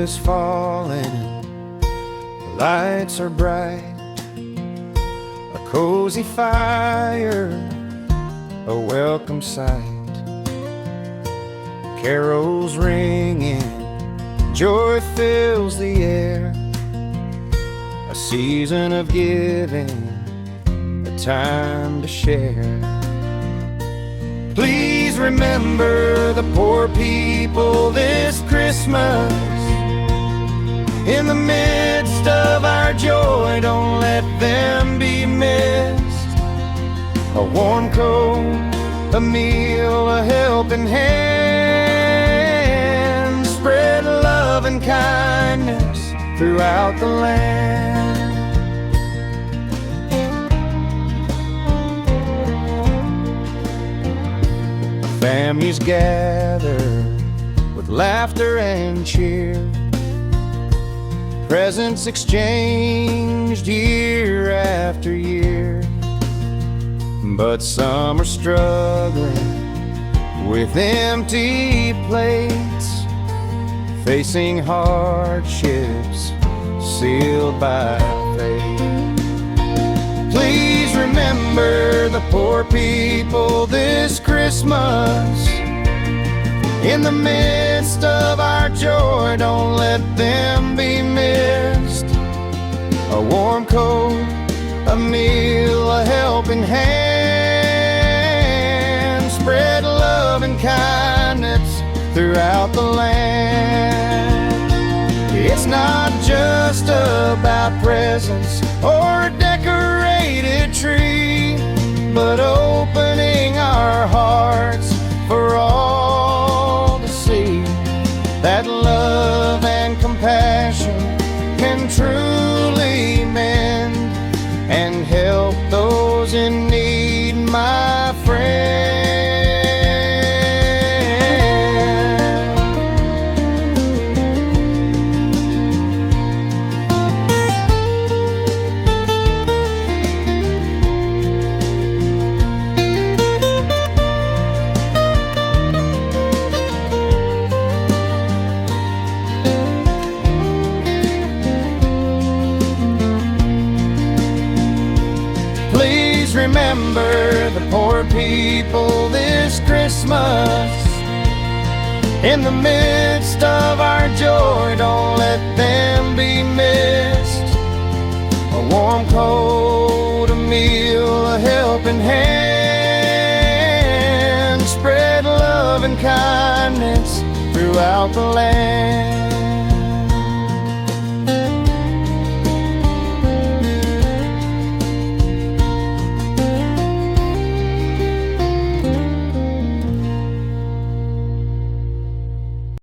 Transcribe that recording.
is falling, the lights are bright. A cozy fire, a welcome sight. Carols ringing, joy fills the air. A season of giving, a time to share. Please remember the poor people this Christmas. In the midst of our joy, don't let them be missed. A warm coat, a meal, a helping hand. Spread love and kindness throughout the land. Families gather with laughter and cheer. Presents exchanged year after year. But some are struggling with empty plates, facing hardships sealed by fate. Please remember the poor people this Christmas. In the midst of our joy, don't let them be missed. A warm coat, a meal, a helping hand. Spread love and kindness throughout the land. It's not just about presents or a decorated tree, but opening our hearts for all to see. That love and compassion can truly mend and help those in need, my friend. Remember the poor people this Christmas. In the midst of our joy, don't let them be missed. A warm coat, a meal, a helping hand. Spread love and kindness throughout the land.